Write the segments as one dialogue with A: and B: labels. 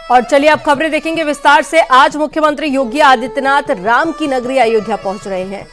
A: और चलिए अब खबरें देखेंगे विस्तार से। आज मुख्यमंत्री योगी आदित्यनाथ राम की नगरी अयोध्या पहुंच रहे हैं।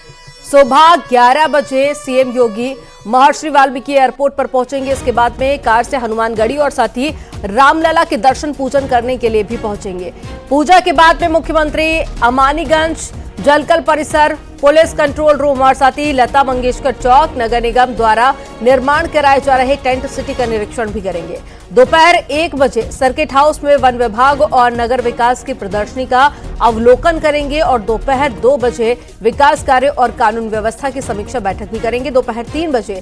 A: सुबह 11 बजे सीएम योगी महर्षि वाल्मीकि एयरपोर्ट पर पहुंचेंगे। इसके बाद में कार से हनुमानगढ़ी और साथ ही रामलला के दर्शन पूजन करने के लिए भी पहुंचेंगे। पूजा के बाद में मुख्यमंत्री अमानीगंज, जलकल परिसर, पुलिस कंट्रोल रूम और साथ ही लता मंगेशकर चौक, नगर निगम द्वारा निर्माण कराए जा रहे टेंट सिटी का निरीक्षण भी करेंगे। दोपहर 1 बजे सर्किट हाउस में वन विभाग और नगर विकास की प्रदर्शनी का अवलोकन करेंगे और दोपहर 2 बजे विकास कार्य और कानून व्यवस्था की समीक्षा बैठक भी करेंगे। दोपहर 3 बजे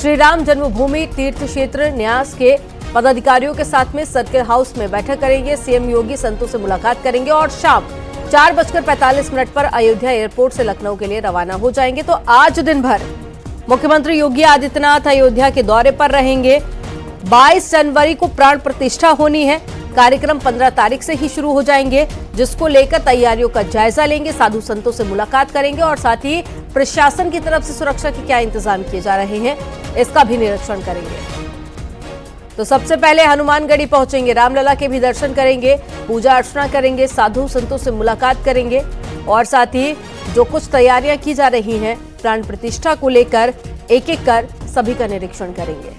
A: श्री राम जन्मभूमि तीर्थ क्षेत्र न्यास के पदाधिकारियों के साथ में सर्किट हाउस में बैठक करेंगे। सीएम योगी संतों से मुलाकात करेंगे और शाम 4:45 पर अयोध्या एयरपोर्ट से लखनऊ के लिए रवाना हो जाएंगे। तो आज दिन भर मुख्यमंत्री योगी आदित्यनाथ अयोध्या के दौरे पर रहेंगे। 22 जनवरी को प्राण प्रतिष्ठा होनी है। कार्यक्रम 15 तारीख से ही शुरू हो जाएंगे, जिसको लेकर तैयारियों का जायजा लेंगे, साधु संतों से मुलाकात करेंगे और साथ ही प्रशासन की तरफ से सुरक्षा के क्या इंतजाम किए जा रहे हैं इसका भी निरीक्षण करेंगे। तो सबसे पहले हनुमानगढ़ी पहुंचेंगे, रामलला के भी दर्शन करेंगे, पूजा अर्चना करेंगे, साधु संतों से मुलाकात करेंगे और साथ ही जो कुछ तैयारियां की जा रही हैं प्राण प्रतिष्ठा को लेकर एक एक कर सभी का निरीक्षण करेंगे।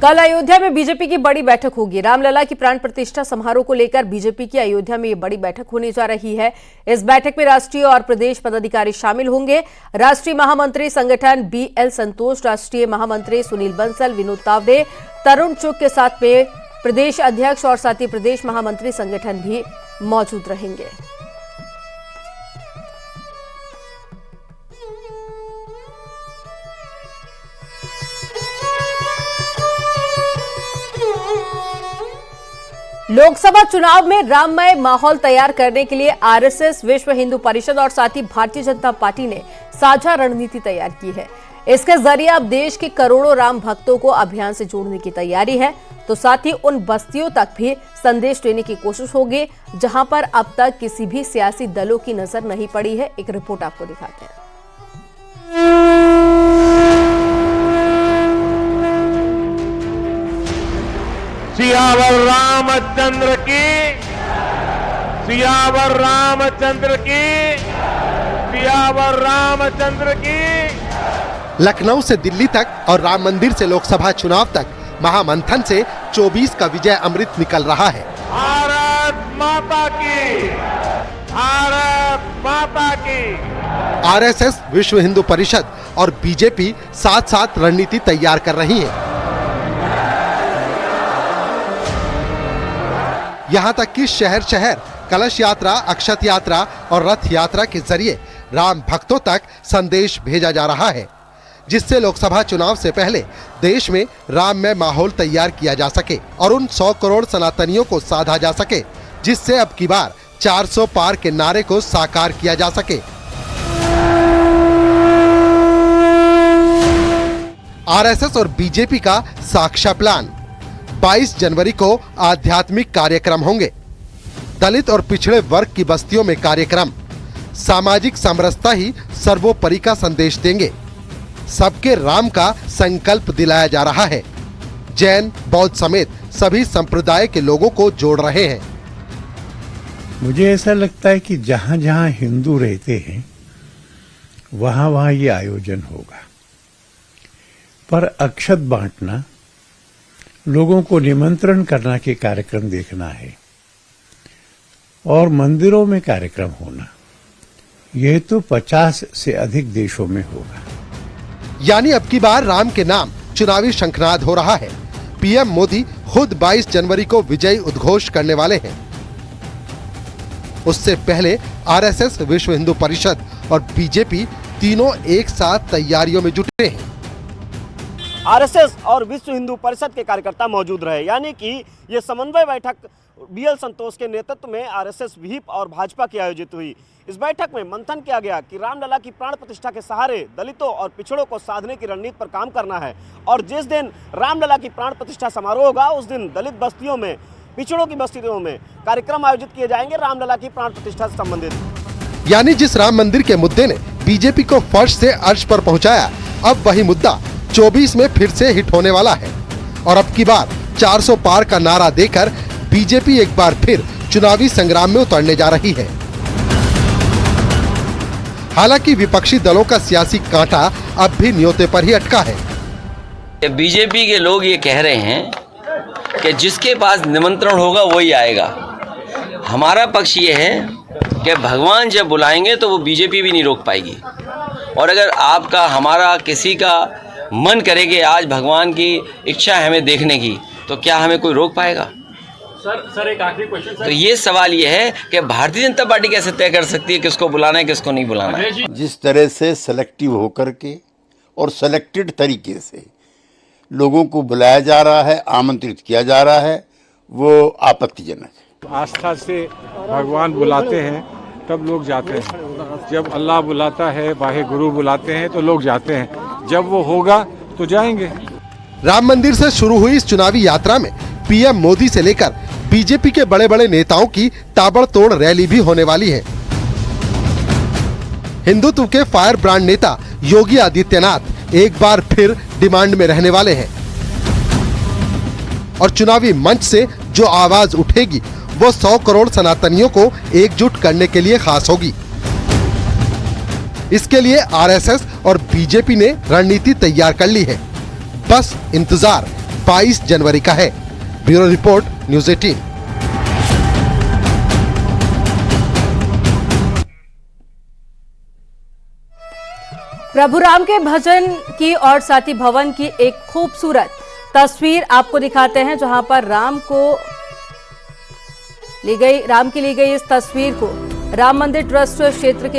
A: कल अयोध्या में बीजेपी की बड़ी बैठक होगी। रामलला की प्राण प्रतिष्ठा समारोह को लेकर बीजेपी की अयोध्या में ये बड़ी बैठक होने जा रही है। इस बैठक में राष्ट्रीय और प्रदेश पदाधिकारी शामिल होंगे। राष्ट्रीय महामंत्री संगठन BL संतोष, राष्ट्रीय महामंत्री सुनील बंसल, विनोद तावड़े, तरुण चुग के साथ में प्रदेश अध्यक्ष और साथ ही प्रदेश महामंत्री संगठन भी मौजूद रहेंगे। लोकसभा चुनाव में राममय माहौल तैयार करने के लिए आरएसएस, विश्व हिंदू परिषद और साथ ही भारतीय जनता पार्टी ने साझा रणनीति तैयार की है। इसके जरिए अब देश के करोड़ों राम भक्तों को अभियान से जोड़ने की तैयारी है। तो साथ ही उन बस्तियों तक भी संदेश देने की कोशिश होगी जहां पर अब तक किसी भी सियासी दलों की नजर नहीं पड़ी है। एक रिपोर्ट आपको दिखाते हैं।
B: सियावर रामचंद्र की, सियावर रामचंद्र की, सियावर रामचंद्र की।
C: लखनऊ से दिल्ली तक और राम मंदिर से लोकसभा चुनाव तक महामंथन से 24 का विजय अमृत निकल रहा है।
B: भारत माता की, भारत माता की।
C: आरएसएस, विश्व हिंदू परिषद और बीजेपी साथ साथ रणनीति तैयार कर रही है। यहाँ तक कि शहर शहर कलश यात्रा, अक्षत यात्रा और रथ यात्रा के जरिए राम भक्तों तक संदेश भेजा जा रहा है, जिससे लोकसभा चुनाव से पहले देश में राममय माहौल तैयार किया जा सके और उन 100 करोड़ सनातनियों को साधा जा सके, जिससे अब की बार 400 पार के नारे को साकार किया जा सके। आरएसएस और बीजेपी का साक्षा प्लान। 22 जनवरी को आध्यात्मिक कार्यक्रम होंगे। दलित और पिछड़े वर्ग की बस्तियों में कार्यक्रम। सामाजिक समरसता ही सर्वोपरि का संदेश देंगे। सबके राम का संकल्प दिलाया जा रहा है। जैन, बौद्ध समेत सभी संप्रदाय के लोगों को जोड़ रहे हैं।
D: मुझे ऐसा लगता है कि जहां जहां हिंदू रहते हैं वहां वहां ये आयोजन होगा, पर अक्षत बांटना, लोगों को निमंत्रण करना के कार्यक्रम देखना है और मंदिरों में कार्यक्रम होना, यह तो 50 से अधिक देशों में होगा।
C: यानी अब की बार राम के नाम चुनावी शंखनाद हो रहा है। पीएम मोदी खुद 22 जनवरी को विजयी उद्घोष करने वाले हैं। उससे पहले आरएसएस, विश्व हिंदू परिषद और बीजेपी तीनों एक साथ तैयारियों में जुटे हैं।
E: आरएसएस और विश्व हिंदू परिषद के कार्यकर्ता मौजूद रहे, यानी कि ये समन्वय बैठक BL संतोष के नेतृत्व में आरएसएस, व्हीप और भाजपा की आयोजित हुई। इस बैठक में मंथन किया गया कि रामलला की प्राण प्रतिष्ठा के सहारे दलितों और पिछड़ों को साधने की रणनीति पर काम करना है और जिस दिन रामलला की प्राण प्रतिष्ठा समारोह होगा उस दिन दलित बस्तियों में, पिछड़ों की बस्तियों में कार्यक्रम आयोजित किए जाएंगे रामलला की प्राण प्रतिष्ठा से संबंधित।
C: यानी जिस राम मंदिर के मुद्दे ने बीजेपी को फर्श से अर्श पर पहुंचाया, अब वही मुद्दा 24 में फिर से हिट होने वाला है और अब की बार 400 पार का नारा देकर बीजेपी एक बार फिर चुनावी संग्राम में उतरने जा रही है। हालांकि विपक्षी दलों का सियासी कांटा अब भी न्योते पर ही अटका है।
F: बीजेपी के लोग ये कह रहे हैं कि जिसके पास निमंत्रण होगा वही आएगा। हमारा पक्ष ये है कि भगवान जब बुलाएंगे तो वो बीजेपी भी नहीं रोक पाएगी। और अगर आपका हमारा किसी का मन करे कि आज भगवान की इच्छा है हमें देखने की, तो क्या हमें कोई रोक पाएगा?
G: सर एक आखिरी क्वेश्चन सर।
F: तो ये सवाल ये है कि भारतीय जनता पार्टी कैसे तय कर सकती है किसको बुलाना है किसको नहीं बुलाना है?
H: जिस तरह से सेलेक्टिव होकर के और सेलेक्टेड तरीके से लोगों को बुलाया जा रहा है, आमंत्रित किया जा रहा है, वो आपत्तिजनक है।
I: आस्था से भगवान बुलाते हैं तब लोग जाते हैं। जब अल्लाह बुलाता है, वाहे गुरु बुलाते हैं तो लोग जाते हैं। जब वो होगा तो जाएंगे।
C: राम मंदिर से शुरू हुई इस चुनावी यात्रा में पीएम मोदी से लेकर बीजेपी के बड़े बड़े नेताओं की ताबड़तोड़ रैली भी होने वाली है। हिंदुत्व के फायर ब्रांड नेता योगी आदित्यनाथ एक बार फिर डिमांड में रहने वाले हैं और चुनावी मंच से जो आवाज उठेगी वो 100 करोड़ सनातनियों को एकजुट करने के लिए खास होगी। इसके लिए आरएसएस और बीजेपी ने रणनीति तैयार कर ली है। बस इंतजार 22 जनवरी का है। Bureau report, news 18।
A: प्रभु राम के भजन की और साथी भवन की एक खूबसूरत तस्वीर आपको दिखाते हैं, जहां पर राम की ली गई इस तस्वीर को राम मंदिर ट्रस्ट क्षेत्र के